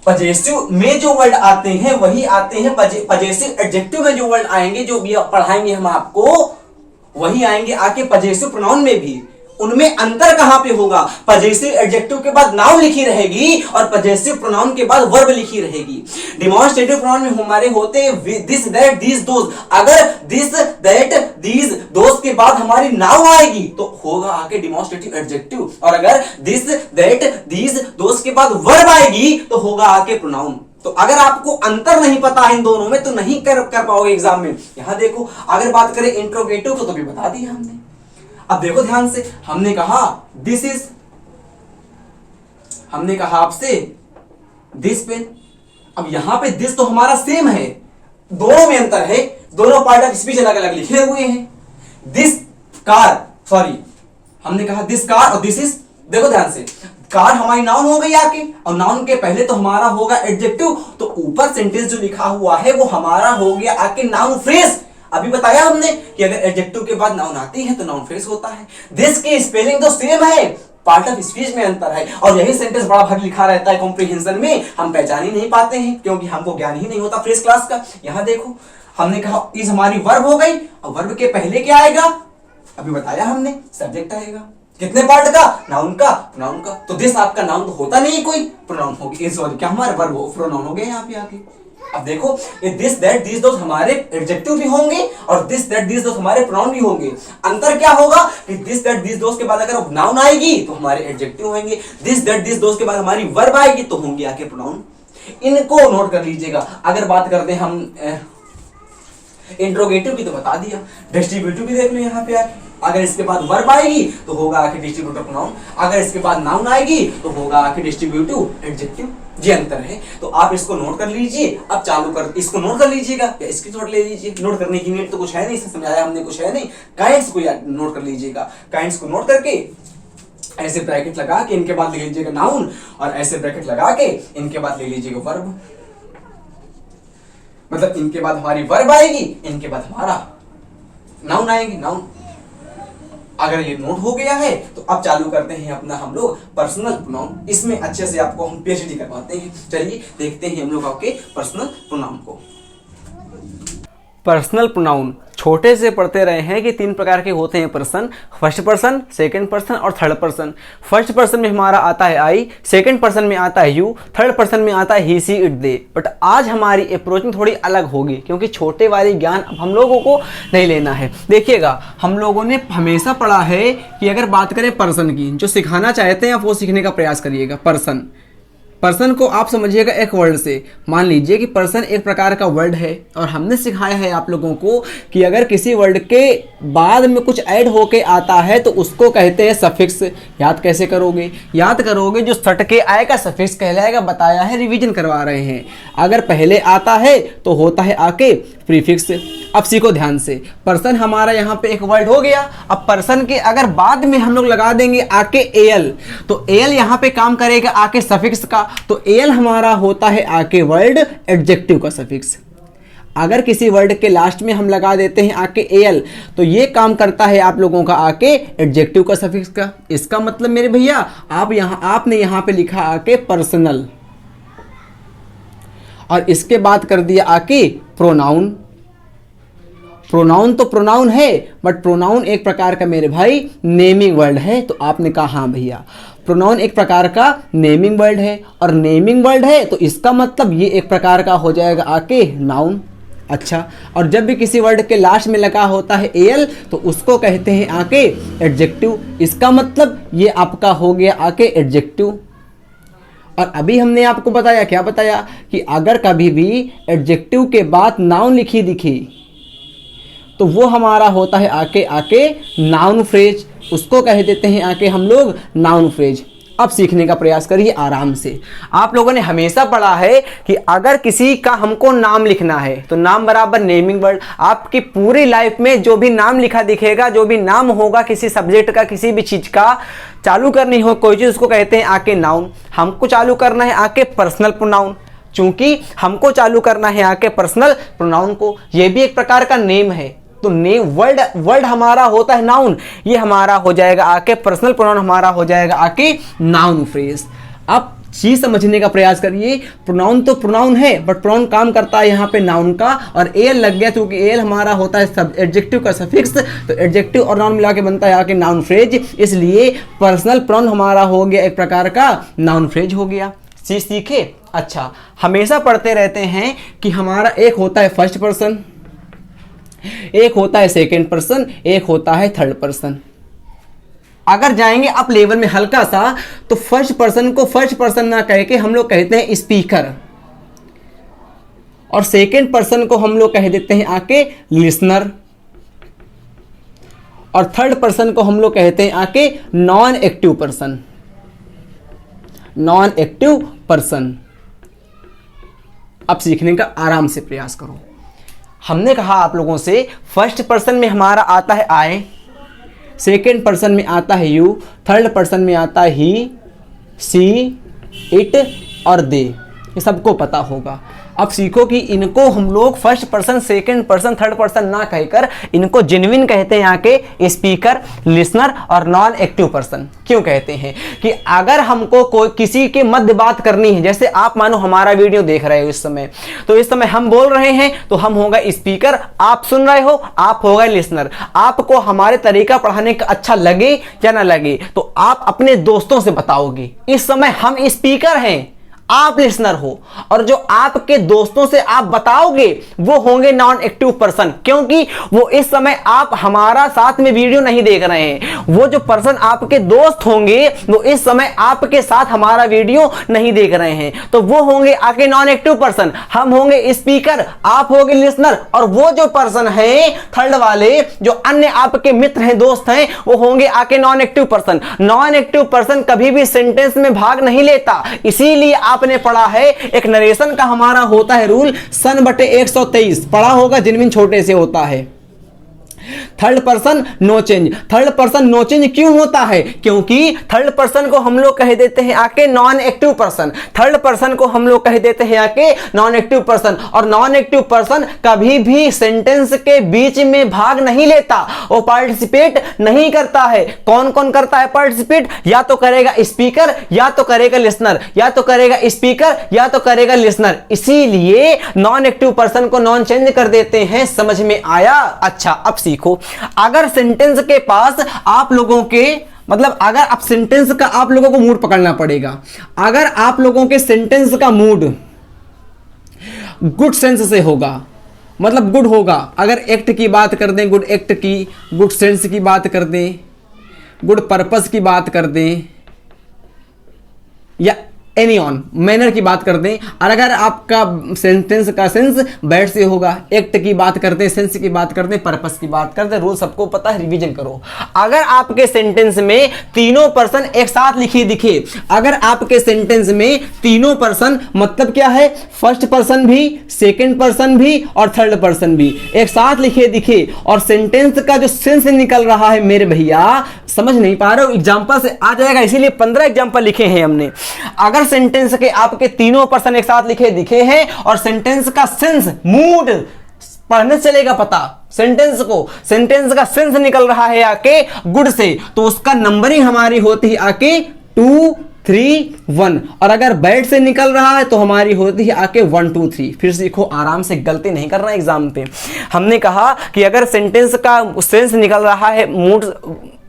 पॉजिटिव में जो वर्ड आते हैं वही आते हैं, पॉजिटिव एडजेक्टिव में जो वर्ड आएंगे, जो भी पढ़ाएंगे हम आपको, वही आएंगे आके पॉजिटिव प्रोनाउन में भी। उनमें अंतर कहां पे होगा, पॉजिटिव एडजेक्टिव के बाद नाउन लिखी रहेगी और पॉजिटिव प्रोनाउन के बाद वर्ब लिखी रहेगी। डिमॉन्स्ट्रेटिव प्रोनाउन में हमारे होते दिस दैट दीज दोज, अगर दिस दैट दीज दोज के बाद हमारी नाउन आएगी तो होगा आके डिमॉन्स्ट्रेटिव एडजेक्टिव, और अगर दिस दैट दीज दोज के बाद वर्ब आएगी तो होगा आके प्रोनाउन। तो अगर आपको अंतर नहीं पता है इन दोनों में तो नहीं कर पाओगे एग्जाम में। यहां देखो अगर बात करें इंट्रोगेटिव को तो भी बता दिया हमने। अब देखो ध्यान से, हमने कहा दिस इज, हमने कहा आपसे दिस पेन। अब यहां पे दिस तो हमारा सेम है, दोनों में अंतर है, दोनों पार्ट ऑफ स्पीच अलग अलग लिखे हुए हैं। दिस कार, सॉरी हमने कहा दिस कार और दिस इज, देखो ध्यान से, कार हमारी नाउन हो गई आके, और नाउन के पहले तो हमारा होगा एडजेक्टिव, तो ऊपर सेंटेंस जो लिखा हुआ है वो हमारा हो गया आके नाउन फ्रेज। अभी बताया हमने कि अगर एडजेक्टिव के बाद नाउन आती है तो नाउन फ्रेज होता है। दिस की स्पेलिंग तो सेम है, पार्ट ऑफ स्पीच में अंतर है, और यही सेंटेंस बड़ा भाग लिखा रहता है कॉम्प्रिहेंशन में, हम पहचान ही नहीं पाते हैं क्योंकि हमको ज्ञान ही नहीं होता फ्रेज क्लास का। यहां देखो हमने कहा इज हमारी वर्ब हो गई, और वर्ब के पहले क्या आएगा, अभी बताया हमने, सब्जेक्ट आएगा। कितने पार्ट का, नाउन का, प्रोनाउन का। तो दिस आपका नाउन तो होता नहीं कोई, प्रोनाउन हो गया, सॉरी क्या हमारा वर्ब हो, प्रोनाउन हो गया यहाँ पे आके। अब देखो ये दिस दैट दीज दोस हमारे एडजेक्टिव भी होंगे और दिस दैट दीज दोस हमारे प्रोनाउन भी होंगे। अंतर क्या होगा कि दिस दैट दीज दोस के बाद अगर नाउन आएगी तो हमारे एडजेक्टिव होंगे, दिस दैट दीज दोस के बाद हमारी वर्ब आएगी तो होंगे आके प्रोनाउन। इनको नोट कर लीजिएगा। अगर बात करते हैं हम इंट्रोगेटिव की तो बता दिया, डिस्ट्रीब्यूटिव भी देख लो यहाँ पे आके। अगर इसके बाद वर्ब आएगी तो होगा आके डिस्ट्रीब्यूटिव प्रोनाउन, अगर इसके बाद नाउन आएगी तो होगा आके डिस्ट्रीब्यूटिव एडजेक्टिव। ये अंतर है, तो आप इसको नोट कर लीजिए। अब चालू कर, इसको नोट कर लीजिएगा या स्क्रीनशॉट ले लीजिए। नोट करने की नीड तो कुछ है नहीं, समझाया हमने कुछ है नहीं। काइंड्स को नोट कर लीजिएगा, काइंड्स को नोट करके ऐसे ब्रैकेट लगा के इनके बाद ले लीजिएगा नाउन, और ऐसे ब्रैकेट लगा के इनके बाद ले लीजिएगा वर्ब। मतलब इनके बाद हमारी वर्ब आएगी, इनके बाद हमारा नाउन आएंगे, नाउन। अगर ये नोट हो गया है तो अब चालू करते हैं अपना हम लोग पर्सनल प्रोनाउन। इसमें अच्छे से आपको हम पीएचडी करवाते हैं। चलिए देखते हैं हम लोग आपके पर्सनल प्रोनाउन को। पर्सनल प्रोनाउन छोटे से पढ़ते रहे हैं कि 3 प्रकार के होते हैं person, first person, second person और थर्ड पर्सन। फर्स्ट पर्सन में हमारा आता है आई, सेकंड पर्सन में आता है यू, थर्ड पर्सन में आता है ही, सी, इट, दे। बट आज हमारी अप्रोचिंग थोड़ी अलग होगी क्योंकि छोटे वाली ज्ञान अब हम लोगों को नहीं लेना है। देखिएगा, हम लोगों ने हमेशा पढ़ा है कि अगर बात करें पर्सन की, जो सिखाना चाहते हैं आप वो सीखने का प्रयास करिएगा। पर्सन, पर्सन को आप समझिएगा एक वर्ड से। मान लीजिए कि पर्सन एक प्रकार का वर्ड है और हमने सिखाया है आप लोगों को कि अगर किसी वर्ड के बाद में कुछ ऐड होके आता है तो उसको कहते हैं सफिक्स। याद कैसे करोगे? याद करोगे जो सट के आएगा सफिक्स कहलाएगा, बताया है, रिवीजन करवा रहे हैं। अगर पहले आता है तो होता है आके प्रीफिक्स। अब सीखो ध्यान से, पर्सन हमारा यहाँ पे एक वर्ड हो गया। अब पर्सन के अगर बाद में हम लोग लगा देंगे आके एल, तो एल यहाँ पे काम करेगा आके सफिक्स का। तो एल हमारा होता है आके वर्ड एडजेक्टिव का सफिक्स। अगर किसी वर्ड के लास्ट में हम लगा देते हैं आके एल तो ये काम करता है आप लोगों का आके एडजेक्टिव का सफिक्स का। इसका मतलब मेरे भैया आपने यहाँ पे लिखा आके पर्सनल और इसके बाद कर दिया आके प्रोनाउन। प्रोनाउन तो प्रोनाउन है बट प्रोनाउन एक प्रकार का मेरे भाई नेमिंग वर्ड है। तो आपने कहा हाँ भैया प्रोनाउन एक प्रकार का नेमिंग वर्ड है और नेमिंग वर्ड है तो इसका मतलब ये एक प्रकार का हो जाएगा आके नाउन। अच्छा, और जब भी किसी वर्ड के लास्ट में लगा होता है एल तो उसको कहते हैं आके एडजेक्टिव। इसका मतलब ये आपका हो गया आके एडजेक्टिव। और अभी हमने आपको बताया, क्या बताया, कि अगर कभी भी एडजेक्टिव के बाद नाउन लिखी दिखी तो वो हमारा होता है आके नाउन फ्रेज। उसको कह देते हैं आके हम लोग नाउन फ्रेज। अब सीखने का प्रयास करिए आराम से। आप लोगों ने हमेशा पढ़ा है कि अगर किसी का हमको नाम लिखना है तो नाम बराबर नेमिंग वर्ड। आपकी पूरी लाइफ में जो भी नाम लिखा दिखेगा, जो भी नाम होगा किसी सब्जेक्ट का, किसी भी चीज का, चालू करनी हो कोई चीज, उसको कहते हैं आके नाउन। हमको चालू करना है आके पर्सनल प्रोनाउन, चूंकि हमको चालू करना है आके पर्सनल प्रोनाउन को। यह भी एक प्रकार का नेम है। तो नेम वर्ड हमारा होता है नाउन, ये हमारा हो जाएगा आके पर्सनल प्रोनाउन, हमारा हो जाएगा आके नाउन फ्रेज। अब चीज समझने का प्रयास करिए। प्रोनाउन तो प्रोनाउन है बट प्रोनाउन काम करता है यहाँ पे नाउन का और एल लग गया क्योंकि एल हमारा होता है सब एडजेक्टिव का सफिक्स। तो एडजेक्टिव और नाउन मिला के बनता है आके नाउन फ्रेज। इसलिए पर्सनल प्रोनाउन हमारा हो गया एक प्रकार का नाउन फ्रेज हो गया। चीज सीखे? अच्छा, हमेशा पढ़ते रहते हैं कि हमारा एक होता है फर्स्ट पर्सन, एक होता है सेकंड पर्सन, एक होता है थर्ड पर्सन। अगर जाएंगे अप लेवल में हल्का सा तो फर्स्ट पर्सन को फर्स्ट पर्सन ना कह के हम लोग कहते हैं स्पीकर और सेकंड पर्सन को हम लोग कह देते हैं आके लिसनर और थर्ड पर्सन को हम लोग कहते हैं आके non active person. Non active person. अब सीखने का आराम से प्रयास करो। हमने कहा आप लोगों से फर्स्ट पर्सन में हमारा आता है आई, सेकेंड पर्सन में आता है यू, थर्ड पर्सन में आता है ही, सी, इट और दे। ये सबको पता होगा। अब सीखो कि इनको हम लोग first person, second person, third person ना कहकर इनको जेन्युइन कहते हैं यहाँ के स्पीकर, लिसनर और नॉन एक्टिव पर्सन। क्यों कहते हैं कि अगर हमको कोई किसी के मध्य बात करनी है, जैसे आप मानो हमारा वीडियो देख रहे हो इस समय, तो इस समय हम बोल रहे हैं तो हम होगा स्पीकर, आप सुन रहे हो आप होगा लिसनर। आपको हमारे तरीका पढ़ाने का अच्छा लगे या ना लगे तो आप अपने दोस्तों से बताओगे। इस समय हम स्पीकर हैं, आप लिसनर हो, और जो आपके दोस्तों से आप बताओगे वो होंगे नॉन एक्टिव पर्सन, क्योंकि वो इस समय आप हमारा साथ में वीडियो नहीं देख रहे हैं। वो जो पर्सन आपके दोस्त होंगे वो इस समय आपके साथ हमारा वीडियो नहीं देख रहे हैं, तो वो होंगे आके नॉन एक्टिव पर्सन। हम होंगे स्पीकर, आप होंगे लिसनर, और वो जो पर्सन है थर्ड वाले, जो अन्य आपके मित्र हैं, दोस्त हैं, वो होंगे आके non active person. Non active person कभी भी सेंटेंस में भाग नहीं लेता। इसीलिए आपने पढ़ा है एक नरेशन का हमारा होता है रूल, सन बटे 123 पढ़ा होगा, जिनमिन छोटे से होता है। Third person no change. Third person no change क्यों होता है? क्योंकि थर्ड पर्सन को हम लोग कह देते हैं आके non active person. Third person को हम लोग कह देते हैं आके नॉन एक्टिव पर्सन। और नॉन एक्टिव पर्सन कभी भी सेंटेंस के बीच में भाग नहीं लेता, वो पार्टिसिपेट नहीं करता है। कौन कौन करता है पार्टिसिपेट? या तो करेगा स्पीकर, या तो करेगा लिसनर, या तो करेगा स्पीकर, या तो करेगा लिसनर। इसीलिए नॉन एक्टिव पर्सन को नॉन चेंज कर देते हैं। समझ में आया? अच्छा, अब सीखो। अगर सेंटेंस के पास आप लोगों के मतलब अगर आप सेंटेंस का आप लोगों को मूड पकड़ना पड़ेगा। अगर आप लोगों के सेंटेंस का मूड गुड सेंस से होगा, मतलब गुड होगा। अगर एक्ट की बात कर दें, गुड एक्ट की, गुड सेंस की बात कर दें, गुड पर्पस की बात कर दें, या एनी ऑन मैनर की बात कर दें। और अगर आपका सेंटेंस का सेंस बैड से होगा, एक्ट की बात करते हैं, सेंस की बात करते हैं, पर्पस की बात करते हैं, रूल सबको पता है, रिवीजन करो। अगर आपके सेंटेंस में तीनों पर्सन एक साथ लिखी दिखे, अगर आपके सेंटेंस में तीनों पर्सन मतलब क्या है? फर्स्ट पर्सन भी, सेकेंड पर्सन भी और थर्ड पर्सन भी एक साथ लिखे दिखे, और सेंटेंस का जो सेंस निकल रहा है, मेरे भैया समझ नहीं पा रहे हो, एग्जाम्पल से आ जाएगा, इसीलिए 15 एग्जाम्पल लिखे हैं हमने। अगर सेंटेंस के आपके तीनों पर्सन एक साथ लिखे दिखे हैं और सेंटेंस का सेंस, मूड पढ़ने चलेगा पता सेंटेंस को, सेंटेंस का सेंस निकल रहा है आके गुड से, तो उसका नंबरिंग हमारी होती है आके 2 3 1। और अगर बैड से निकल रहा है तो हमारी होती है आके 1 2 3। फिर सीखो, आराम से, गलती नहीं करना एग्जाम पे। हमने कहा कि अगर सेंटेंस का सेंस निकल रहा है, मूड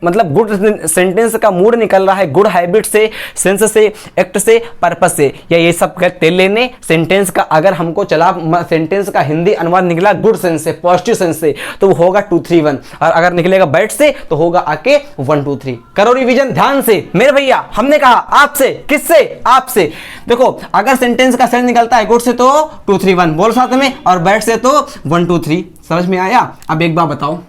मतलब गुड सेंटेंस का मूड निकल रहा है गुड हैबिट से, सेंस से, एक्ट से, पर्पस से, या ये सब कहते लेने सेंटेंस का। अगर हमको चला सेंटेंस का हिंदी अनुवाद निकला गुड सेंस से, पॉजिटिव सेंस से, तो वो होगा 2 3 1। और अगर निकलेगा बैड से तो होगा आके 1 2 3। करो रिवीजन ध्यान से मेरे भैया। हमने कहा आपसे, किससे? आपसे। देखो, अगर सेंटेंस का सेंस निकलता है गुड से तो 2 3 1 बोल साथ में, और बैड से तो 1 2 3। समझ में आया? अब एक बात बताओ,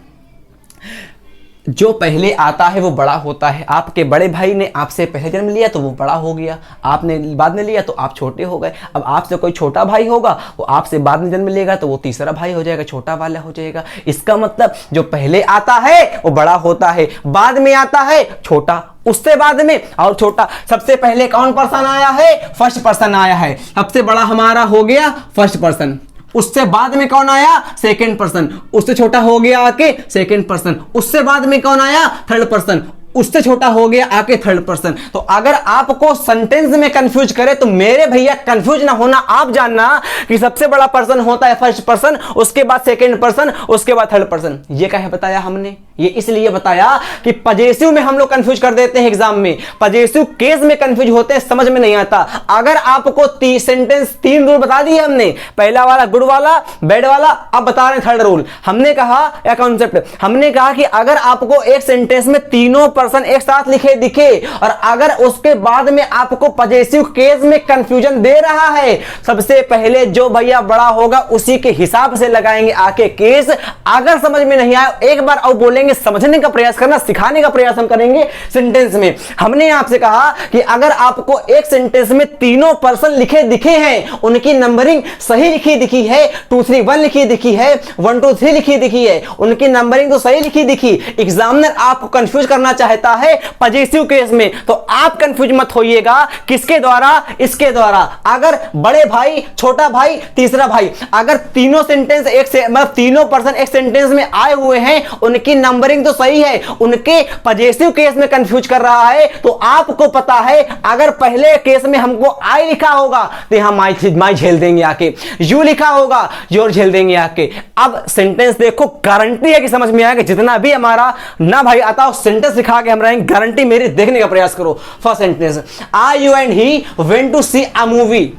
जो पहले आता है वो बड़ा होता है। आपके बड़े भाई ने आपसे पहले जन्म लिया तो वो बड़ा हो गया, आपने बाद में लिया तो आप छोटे हो गए। अब आपसे कोई छोटा भाई होगा, वो आपसे बाद में जन्म लेगा तो वो तीसरा भाई हो जाएगा, छोटा वाला हो जाएगा। इसका मतलब जो पहले आता है वो बड़ा होता है, बाद में आता है छोटा, उससे बाद में और छोटा। सबसे पहले कौन पर्सन आया है? फर्स्ट पर्सन आया है। सबसे बड़ा हमारा हो गया फर्स्ट पर्सन, उससे बाद में कौन आया? सेकंड पर्सन, उससे छोटा हो गया आके सेकंड पर्सन, उससे बाद में कौन आया? थर्ड पर्सन, उससे छोटा हो गया आके थर्ड पर्सन। तो अगर आपको सेंटेंस में कंफ्यूज करे तो मेरे भैया कंफ्यूज ना होना, आप जानना कि सबसे बड़ा पर्सन होता है फर्स्ट पर्सन, उसके बाद सेकंड पर्सन, उसके बाद थर्ड पर्सन। ये क्या है बताया हमने? ये इसलिए बताया कि पजेसिव में हम लोग कंफ्यूज कर देते हैं एग्जाम में, पजेसिव केस में कंफ्यूज होते हैं, समझ में नहीं आता। अगर आपको सेंटेंस 3 रूल बता दिए हमने, पहला वाला गुड वाला, बैड वाला, अब बता रहे हैं थर्ड रूल। हमने कहा या कॉन्सेप्ट, हमने कहा कि अगर आपको एक सेंटेंस में तीनों पर्सन एक साथ लिखे दिखे और अगर उसके बाद में आपको पजेसिव केस में कंफ्यूजन दे रहा है, सबसे पहले जो भैया बड़ा होगा उसी के हिसाब से लगाएंगे आके केस। अगर समझ में नहीं आया एक बार और बोलेंगे, समझने का प्रयास करना, सिखाने का प्रयास हम करेंगे सेंटेंस में। हमने आपसे कहा कि अगर आपको एक सेंटेंस में तीनों पर्सन लिखे दिखे हैं, उनकी नंबरिंग सही लिखी दिखी है, 2 3 1 लिखी दिखी है, 1 2 3 लिखी दिखी है, उनकी नंबरिंग तो सही लिखी दिखी, एग्जामिनर आपको कंफ्यूज करना चाहता है पजेसिव केस में, तो आप कंफ्यूज मत होइएगा। किसके द्वारा? इसके द्वारा। अगर बड़े भाई, छोटा भाई, तीसरा भाई, अगर तीनों सेंटेंस एक से मतलब तीनों पर्सन एक सेंटेंस में आए हुए हैं, उनकी नंबरिंग तो सही है, उनके पजेसिव केस में कंफ्यूज कर रहा है, तो आपको पता है अगर पहले केस में हमको आई लिखा होगा तो यहां माई झेल देंगे आके, यू लिखा होगा योर झेल देंगे आके। अब सेंटेंस देखो, गारंटी है कि समझ में आएगा। जितना भी हमारा ना भाई आता सेंटेंस लिखा के हम रहेंगे, गारंटी मेरी, देखने का प्रयास करो। First sentence, I you and he went to see a movie.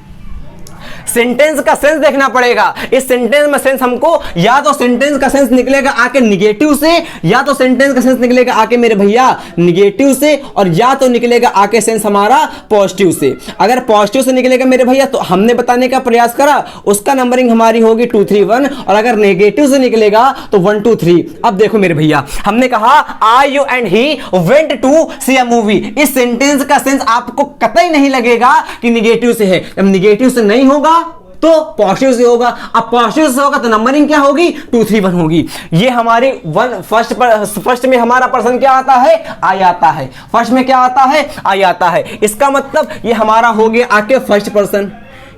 Sentence का सेंस देखना पड़ेगा। इस सेंटेंस में सेंस हमको या तो सेंटेंस का सेंस निकलेगा आके निगेटिव से, या तो सेंटेंस का सेंस निकलेगा आके मेरे भैया निगेटिव से, और या तो निकलेगा आके सेंस हमारा पॉजिटिव से। अगर पॉजिटिव से निकलेगा मेरे भैया तो हमने बताने का प्रयास करा, उसका नंबरिंग हमारी होगी 2 3 1, और अगर नेगेटिव से निकलेगा तो 1 2 3। अब देखो मेरे भैया, हमने कहा I you and he went to see a movie. इस सेंटेंस का सेंस आपको कतई नहीं लगेगा कि निगेटिव से है। जब निगेटिव से नहीं होगा तो पॉजिटिव से होगा। अब पॉजिटिव से होगा तो नंबरिंग क्या होगी, 2 3 1 होगी। ये हमारी फर्स्ट में हमारा पर्सन क्या आता है, आई आता है। फर्स्ट में क्या आता है, आई आता है। इसका मतलब ये हमारा हो गया आके फर्स्ट पर्सन,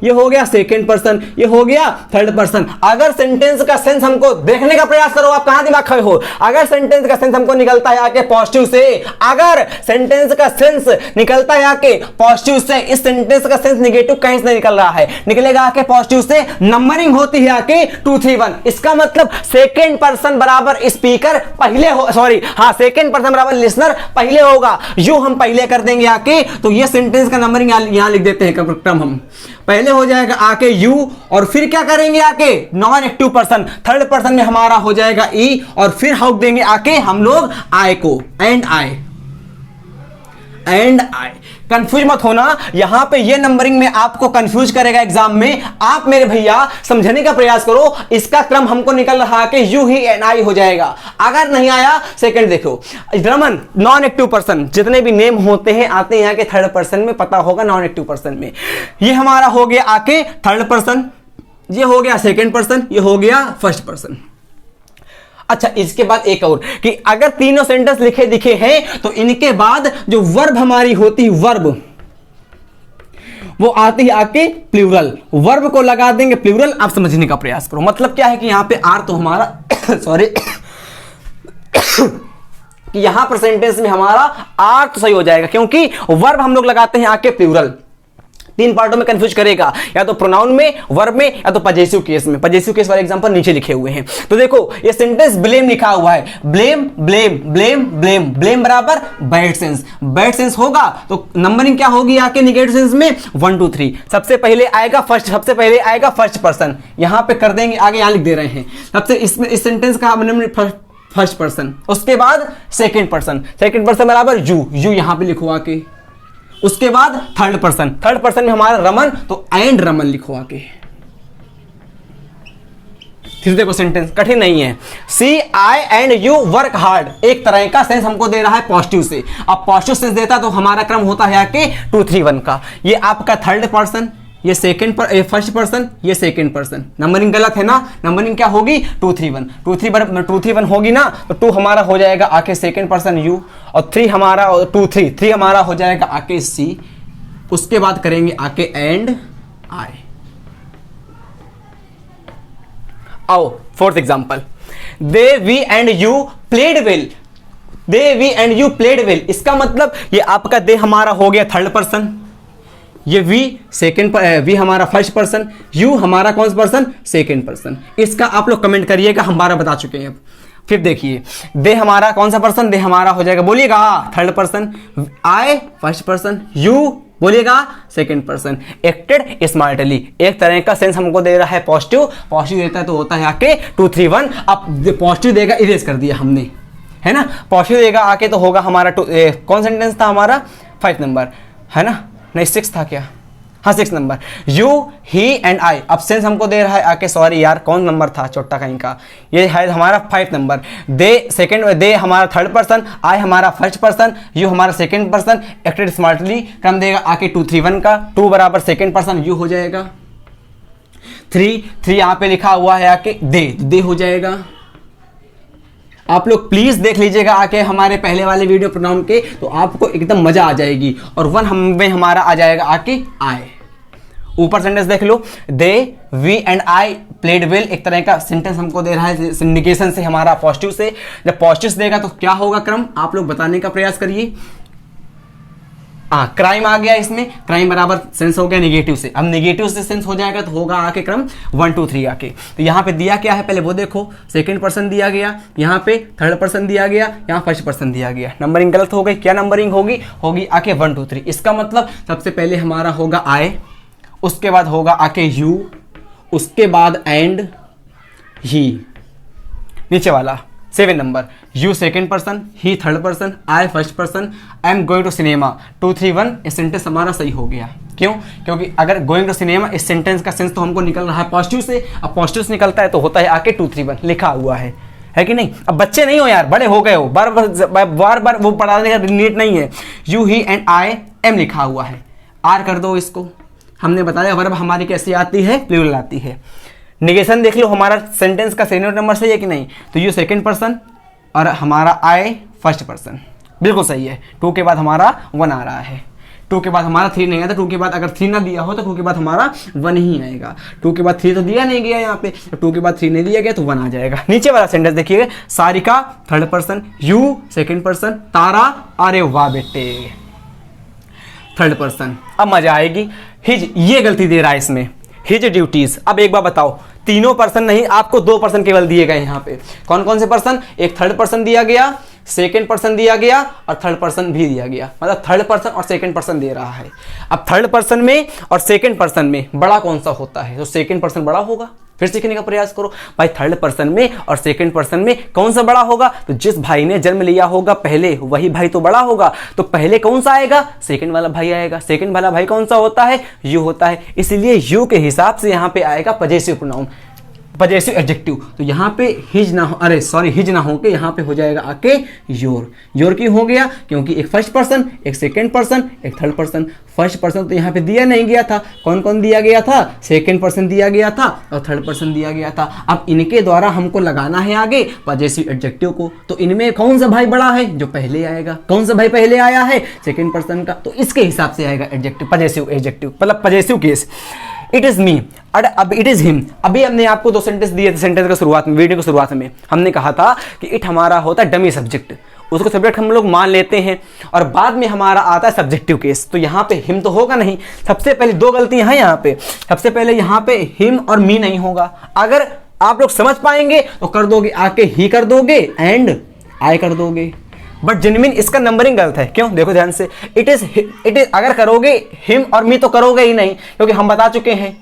ये हो गया सेकंड पर्सन, ये हो गया थर्ड पर्सन। अगर सेंटेंस का सेंस हमको देखने का प्रयास करो, आप कहां दिमाग खाए हो। अगर सेंटेंस का सेंस हमको निकलता है आके पॉजिटिव से, अगर सेंटेंस का सेंस निकलता है आके पॉजिटिव से, इस सेंटेंस का सेंस नेगेटिव कहीं से नहीं निकल रहा है, निकलेगा आके पॉजिटिव से, नंबरिंग होती है आके 2 3 1। इसका मतलब सेकंड पर्सन बराबर स्पीकर पहले हो, सॉरी हाँ, सेकंड पर्सन बराबर लिसनर पहले होगा। यू हम पहले कर देंगे आके, तो ये सेंटेंस का नंबरिंग यहां लिख देते हैं क्रम। हम पहले हो जाएगा आके यू, और फिर क्या करेंगे आके non active person, third person में हमारा हो जाएगा ई, और फिर हाउक देंगे आके हम लोग आई को, एंड आई। कंफ्यूज मत होना, यहां पे ये नंबरिंग में आपको कंफ्यूज करेगा एग्जाम में। आप मेरे भैया समझने का प्रयास करो, इसका क्रम हमको निकल रहा है कि यू ही एंड आई हो जाएगा। अगर नहीं आया सेकंड देखो, रमन नॉन एक्टिव पर्सन, जितने भी नेम होते हैं आते हैं यहाँ के थर्ड पर्सन में, पता होगा नॉन एक्टिव पर्सन में। ये हमारा हो गया आके थर्ड पर्सन, ये हो गया सेकंड पर्सन, ये हो गया फर्स्ट पर्सन। अच्छा, इसके बाद एक और कि अगर तीनों सेंटेंस लिखे दिखे हैं तो इनके बाद जो वर्ब हमारी होती है, वर्ब वो आती है आके प्लूरल। वर्ब को लगा देंगे प्लूरल। आप समझने का प्रयास करो, मतलब क्या है कि यहां पे आर तो हमारा सॉरी कि यहां पर सेंटेंस में हमारा आर तो सही हो जाएगा, क्योंकि वर्ब हम लोग लगाते हैं आके प्लूरल। 3 पार्टों में कंफ्यूज करेगा, या तो प्रोनाउन में, वर्ब में, या तो पजेसिव केस में। पजेसिव केस वाले एग्जांपल नीचे लिखे हुए हैं। तो देखो ये सेंटेंस ब्लेम लिखा हुआ है, blame blame blame blame, blame बराबर बैड सेंस। बैड सेंस होगा तो नंबरिंग क्या होगी आके नेगेटिव सेंस में 1 2 3। सबसे पहले आएगा फर्स्ट पर्सन, यहां पे कर देंगे आगे, यहां लिख दे रहे हैं। सबसे इसमें इस सेंटेंस का फर्स्ट पर्सन, उसके बाद सेकंड पर्सन बराबर यू यहां पे लिखो आके। उसके बाद थर्ड पर्सन में हमारा रमन, तो एंड रमन लिखो आके। फिर देखो सेंटेंस कठिन नहीं है। सी आई एंड यू वर्क हार्ड, एक तरह का सेंस हमको दे रहा है पॉजिटिव से। अब पॉजिटिव सेंस देता तो हमारा क्रम होता है आके 2 3 1 का। ये आपका थर्ड पर्सन, ये फर्स्ट पर्सन, ये सेकंड पर्सन। नंबरिंग गलत है ना, नंबरिंग क्या होगी 2 3 1। 2 3 1 होगी ना, तो 2 हमारा हो जाएगा आके सेकंड पर्सन यू, और 3 हमारा 2 3 हमारा हो जाएगा आके सी। उसके बाद करेंगे आके एंड आई। आओ fourth example, they we and you played well. They we and you played well, इसका मतलब ये आपका दे हमारा हो गया थर्ड पर्सन, ये वी हमारा फर्स्ट पर्सन, यू हमारा कौन सा पर्सन, सेकंड पर्सन। इसका आप लोग कमेंट करिएगा, हम 12 बता चुके हैं। अब फिर देखिए, दे हमारा कौन सा पर्सन, दे हमारा हो जाएगा, बोलिएगा third person, I first person, you बोलिएगा सेकंड पर्सन। एक्टेड स्मार्टली, एक तरह का सेंस हमको दे रहा है पॉजिटिव देता है तो होता है आके 2 3 1। अब पॉजिटिव देगा, इरेज कर दिया हमने, है ना। पॉजिटिव देगा आके तो होगा हमारा कौन सेंटेंस था हमारा, 5 नंबर है ना, नहीं 6 था क्या, हाँ 6 number. You he and I, अब सेंस हमको दे रहा है आके, सॉरी यार कौन नंबर था छोटा कहीं का, ये है हमारा 5 नंबर। दे हमारा थर्ड पर्सन, आई हमारा फर्स्ट पर्सन, यू हमारा सेकंड पर्सन। एक्टेड स्मार्टली क्रम देगा आके 2 3 1 का, 2 बराबर सेकंड पर्सन यू हो जाएगा। 3 यहाँ पे लिखा हुआ है आके दे हो जाएगा। आप लोग प्लीज देख लीजिएगा आके हमारे पहले वाले वीडियो प्रोनाउन के, तो आपको एकदम मजा आ जाएगी। और 1 में हमारा आ जाएगा आके आए। ऊपर सेंटेंस देख लो, they we and I played well, एक तरह का सेंटेंस हमको दे रहा है सिंडिकेशन से हमारा पॉजिटिव से। जब पॉजिटिव देगा तो क्या होगा क्रम, आप लोग बताने का प्रयास करिए। क्राइम आ गया, इसमें क्राइम बराबर सेंस हो गया नेगेटिव से। अब नेगेटिव से सेंस हो जाएगा तो होगा आके क्रम 1 2 3 आके। तो यहाँ पे दिया क्या है पहले वो देखो, सेकंड पर्सन दिया गया, यहाँ पे थर्ड पर्सन दिया गया, यहाँ फर्स्ट पर्सन दिया गया। नंबरिंग गलत हो गई, क्या नंबरिंग होगी आके 1 2 3। इसका मतलब सबसे पहले हमारा होगा आई, उसके बाद होगा आके यू, उसके बाद एंड ही। नीचे वाला 7 number, you second person, he third person, I first person, I am going to cinema 2 3 1। इस सेंटेंस हमारा सही हो गया। क्यों? क्योंकि अगर गोइंग टू सिनेमा इस सेंटेंस का सेंस तो हमको निकल रहा है पॉजिटिव से। अब पॉजिटिव से निकलता है तो होता है आके 2 3 1 लिखा हुआ है कि नहीं। अब बच्चे नहीं हो यार, बड़े हो गए हो, बार बार वो पढ़ाने का नीड नहीं है। You he and I am लिखा हुआ है, आर कर दो इसको, हमने बताया वर्ब हमारी कैसी आती है, प्लूरल आती है। निगेशन देख लो, हमारा सेंटेंस का सेकंड नंबर सही है कि नहीं, तो यू सेकंड पर्सन और हमारा आई फर्स्ट पर्सन, बिल्कुल सही है। 2 के बाद हमारा 1 आ रहा है, 2 के बाद हमारा 3 नहीं आया था, 2 के बाद अगर 3 ना दिया हो तो 2 के बाद हमारा 1 ही आएगा। 2 के बाद 3 तो दिया नहीं गया यहाँ पे, तो 2 के बाद 3 नहीं दिया गया तो 1 आ जाएगा। नीचे वाला सेंटेंस देखिए, Sarika third person, you second person, Tara, अरे वाह बेटे थर्ड पर्सन। अब मजा आएगी। हिज, ये गलती दे रहा है इसमें, हिज ड्यूटीज। अब एक बार बताओ, तीनों पर्सन नहीं, आपको 2 पर्सन केवल दिए गए यहाँ पे। कौन कौन से पर्सन? एक थर्ड पर्सन दिया गया, सेकंड पर्सन दिया गया और थर्ड पर्सन भी दिया गया, मतलब थर्ड पर्सन और सेकंड पर्सन दे रहा है। अब थर्ड पर्सन में और सेकंड पर्सन में बड़ा कौन सा होता है? तो सेकंड पर्सन बड़ा होगा। फिर सीखने का प्रयास करो भाई, थर्ड पर्सन में और सेकंड पर्सन में कौन सा बड़ा होगा? तो जिस भाई ने जन्म लिया होगा पहले, वही भाई तो बड़ा होगा। तो पहले कौन सा आएगा? सेकंड वाला भाई आएगा। सेकंड वाला भाई कौन सा होता है? यू होता है। इसलिए यू के हिसाब से यहाँ पे आएगा पजेसिव प्रोनाउन, पजेसिव एडजेक्टिव। तो यहाँ पे हिज ना हो, अरे सॉरी हिज ना हो के यहाँ पे हो जाएगा आके योर। योर क्यों हो गया? क्योंकि एक फर्स्ट पर्सन, एक सेकंड पर्सन, एक थर्ड पर्सन। फर्स्ट पर्सन तो यहाँ पे दिया नहीं गया था। कौन कौन दिया गया था? सेकंड पर्सन दिया गया था और थर्ड पर्सन दिया गया था। अब इनके द्वारा हमको लगाना है आगे पजेसिव एडजेक्टिव को। तो इनमें कौन सा भाई बड़ा है? जो पहले आएगा। कौन सा भाई पहले आया है? सेकंड पर्सन का। तो इसके हिसाब से आएगा एडजेक्टिव, पजेसिव एडजेक्टिव, मतलब possessive case. It is me, अब इट इज हिम। अभी हमने आपको 2 सेंटेंस दिए थे सेंटेंस का शुरुआत में, वीडियो की शुरुआत में हमने कहा था कि इट हमारा होता है डमी सब्जेक्ट, उसको सब्जेक्ट हम लोग मान लेते हैं और बाद में हमारा आता है सब्जेक्टिव केस। तो यहाँ पे हिम तो होगा नहीं। सबसे पहले 2 गलतियां हैं यहाँ पे। सबसे पहले यहाँ पे हिम और मी नहीं होगा। अगर आप लोग समझ पाएंगे तो कर दोगे, आके ही कर दोगे एंड आई कर दोगे। बट जेन्युइन इसका नंबरिंग गलत है। क्यों? देखो ध्यान से, इट इज अगर करोगे हिम और मी तो करोगे ही नहीं, क्योंकि हम बता चुके हैं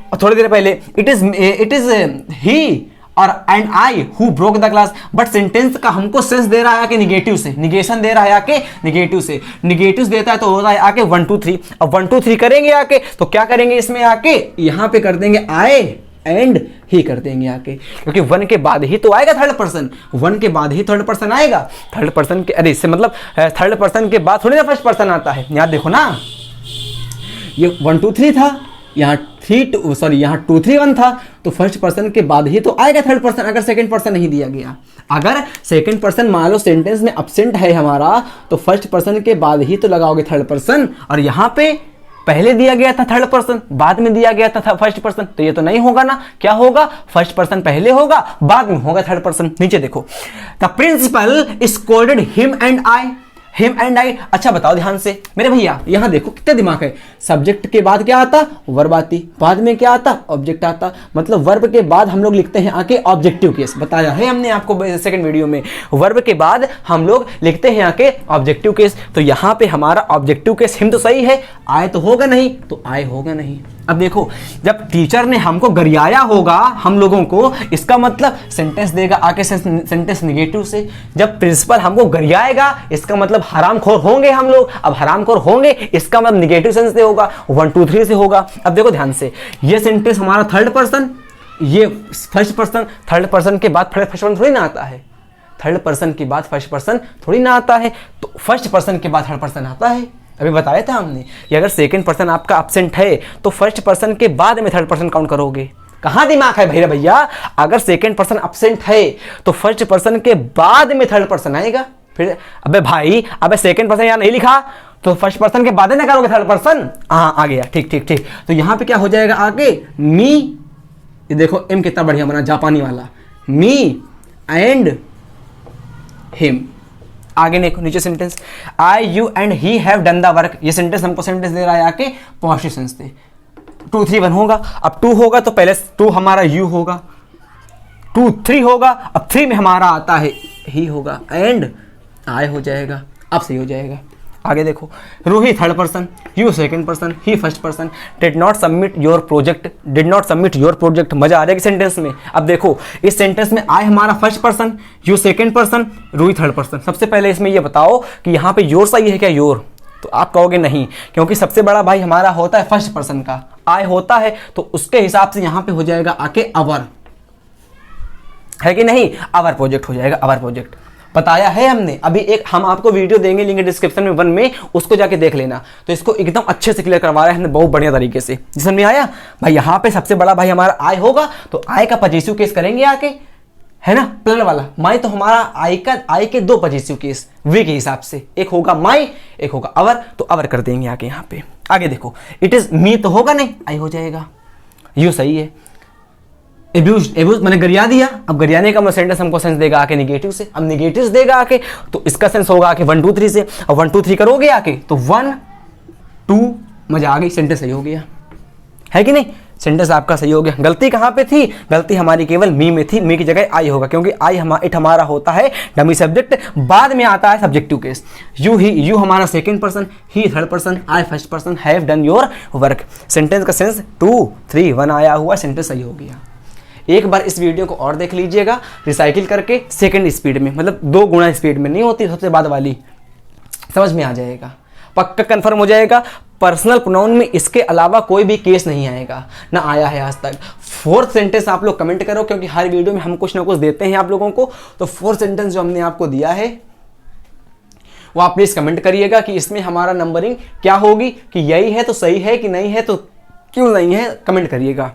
और थोड़ी देर पहले इट इज ही और and I who broke the glass. But sentence का हमको सेंस दे रहा है कि निगेटिव से, निगेशन दे रहा है आके निगेटिव से। निगेटिव देता है तो होता है आके 1 2 3। अब 1 2 3 करेंगे आके तो क्या करेंगे? इसमें आके यहाँ पे कर देंगे आई एंड ही कर देंगे आके, क्योंकि 1 के बाद ही तो आएगा थर्ड पर्सन। 1 के बाद ही थर्ड पर्सन आएगा। थर्ड पर्सन के, अरे इससे मतलब थर्ड पर्सन के बाद थोड़ी ना फर्स्ट पर्सन आता है। याद देखो ना, ये 1 2 3 था, यहाँ 2 3 1 था, तो फर्स्ट पर्सन के बाद ही तो आएगा थर्ड पर्सन, अगर सेकंड पर्सन नहीं दिया गया। अगर सेकंड पर्सन मान लो सेंटेंस में एब्सेंट है हमारा, तो फर्स्ट पर्सन के बाद ही तो लगाओगे थर्ड पर्सन। और यहाँ पे पहले दिया गया था थर्ड पर्सन, बाद में दिया गया था फर्स्ट पर्सन, तो ये तो नहीं होगा ना। क्या होगा? फर्स्ट पर्सन पहले होगा, बाद में होगा थर्ड पर्सन। नीचे देखो, the principal scolded him and I. Him and I. अच्छा बताओ ध्यान से मेरे भैया, यहां देखो कितना दिमाग है। सब्जेक्ट के बाद क्या आता? वर्ब आती। बाद में क्या आता? ऑब्जेक्ट आता। मतलब वर्ब के बाद हम लोग लिखते हैं आके ऑब्जेक्टिव केस। बताया है हमने आपको सेकंड वीडियो में, वर्ब के बाद हम लोग लिखते हैं आके ऑब्जेक्टिव केस। तो यहां पे हमारा ऑब्जेक्टिव केस हिम तो सही है, आय तो होगा नहीं, तो आय होगा नहीं। अब देखो, जब टीचर ने हमको गरियाया होगा हम लोगों को, इसका मतलब सेंटेंस देगा आके सेंटेंस निगेटिव से। जब प्रिंसिपल हमको गरियाएगा, इसका मतलब हरामखोर होंगे हम लोग। अब हरामखोर होंगे, इसका मतलब निगेटिव सेंस से होगा, 1 2 3 से होगा। अब देखो ध्यान से, ये सेंटेंस हमारा थर्ड पर्सन, ये फर्स्ट पर्सन। थर्ड पर्सन के बाद फर्स्ट पर्सन थोड़ी ना आता है। थर्ड पर्सन के बाद फर्स्ट पर्सन थोड़ी ना आता है, तो फर्स्ट पर्सन के बाद थर्ड पर्सन आता है। अभी बताया था हमने कि अगर सेकंड पर्सन आपका एब्सेंट है तो फर्स्ट पर्सन के बाद में थर्ड पर्सन काउंट करोगे। कहां दिमाग है भैया भैया? अगर सेकंड पर्सन एब्सेंट है तो फर्स्ट पर्सन के बाद में थर्ड पर्सन आएगा। फिर अबे भाई, अबे सेकंड पर्सन यहां नहीं लिखा तो फर्स्ट पर्सन के बाद ही ना करोगे थर्ड पर्सन। हाँ आ गया, ठीक ठीक ठीक। तो यहां पे क्या हो जाएगा आगे? मी, ये देखो एम कितना बढ़िया बना, जापानी वाला। Me and him. आगे देखो नीचे sentence, I you and he have done the work. ये सेंटेंस हमको सेंटेंस दे रहा है आके पॉजिटिव सेंस से। 2 3 1 होगा। अब 2 होगा तो पहले 2 हमारा यू होगा, 2 3 होगा, अब 3 में हमारा आता है ही होगा एंड आई हो जाएगा। अब सही हो जाएगा। आगे देखो, Ruhi third person, you second person, he first person. Did not submit your project, did not submit your project. मजा आ जाएगी सेंटेंस में। अब देखो इस सेंटेंस में आई हमारा first person, you second person, Ruhi third person. सबसे पहले इसमें ये बताओ कि यहाँ पे योर सही है क्या? योर, तो आप कहोगे नहीं, क्योंकि सबसे बड़ा भाई हमारा होता है फर्स्ट पर्सन का, आई होता है, तो उसके हिसाब से यहाँ पे हो जाएगा आके अवर, है कि नहीं? अवर प्रोजेक्ट हो जाएगा, अवर प्रोजेक्ट। बताया है हमने। अभी एक हम आपको वीडियो देंगे, लिंक डिस्क्रिप्शन में 1 में, उसको जाके देख लेना। तो इसको एकदम अच्छे से क्लियर करवा रहे हैं हमने बहुत बढ़िया तरीके से। समझ में आया भाई? यहाँ पे सबसे बड़ा भाई हमारा आय होगा, तो आय का पॉजिटिव केस करेंगे आके, है ना, प्लर वाला माई। तो हमारा आय के 2 पॉजिटिव केस वे के हिसाब से, एक होगा माई, एक होगा अवर, तो अवर कर देंगे आगे। यहाँ पे आगे देखो, इट इज मी तो होगा नहीं, आई हो जाएगा, यू सही है। एब्यूज मैंने गरिया दिया, अब गरियाने का सेंटेंस हमको सेंस देगा आके निगेटिव से, अब निगेटिव देगा आके, तो इसका सेंस होगा आके 1 2 3 से। अब 1 2 3 करोगे आके तो 1 2, मजा आ गई, सेंटेंस सही हो गया, है कि नहीं? सेंटेंस आपका सही हो गया। गलती कहाँ पे थी? गलती हमारी केवल मी में थी, मी की जगह आई होगा, क्योंकि आई इट हमारा होता है डमी सब्जेक्ट, बाद में आता है सब्जेक्टिव केस। यू हमारा second person, he third person, I first person, have done your work. Sentence का सेंस 2 3 1 आया हुआ, सेंटेंस सही हो गया। एक बार इस वीडियो को और देख लीजिएगा रिसाइकिल करके, सेकंड स्पीड में, मतलब 2 गुना स्पीड में, नहीं होती सबसे बाद वाली, समझ में आ जाएगा, पक्का कंफर्म हो जाएगा। पर्सनल प्रोनाउन में इसके अलावा कोई भी केस नहीं आएगा, ना आया है आज तक। 4th सेंटेंस आप लोग कमेंट करो, क्योंकि हर वीडियो में हम कुछ ना कुछ देते हैं आप लोगों को। तो 4th सेंटेंस जो हमने आपको दिया है वो आप प्लीज कमेंट करिएगा कि इसमें हमारा नंबरिंग क्या होगी, कि यही है तो सही है, कि नहीं है तो क्यों नहीं है, कमेंट करिएगा।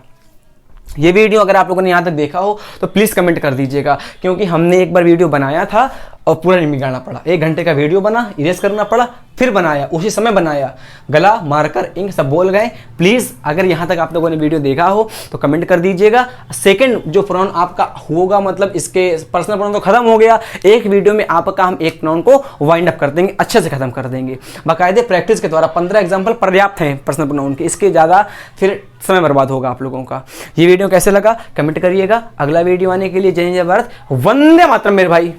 ये वीडियो अगर आप लोगों ने यहाँ तक देखा हो तो प्लीज़ कमेंट कर दीजिएगा, क्योंकि हमने एक बार वीडियो बनाया था और पूरा नहीं बिगाड़ना पड़ा। 1 घंटे का वीडियो बना, इरेज करना पड़ा, फिर बनाया, उसी समय बनाया, गला मार्कर इंक सब बोल गए। प्लीज़ अगर यहाँ तक आप लोगों ने वीडियो देखा हो तो कमेंट कर दीजिएगा। सेकंड जो प्रोनाउन आपका होगा, मतलब इसके पर्सनल प्रोनाउन तो खत्म हो गया, एक वीडियो में आपका हम एक प्रोनाउन को वाइंड अप कर देंगे, अच्छे से खत्म कर देंगे बाकायदे प्रैक्टिस के द्वारा। 15 एग्जाम्पल पर्याप्त हैं पर्सनल प्रोनाउन के, इसके ज़्यादा फिर समय बर्बाद होगा आप लोगों का। ये वीडियो कैसे लगा कमेंट करिएगा। अगला वीडियो आने के लिए जय हिंद जय भारत, वंदे मातरम मेरे भाई।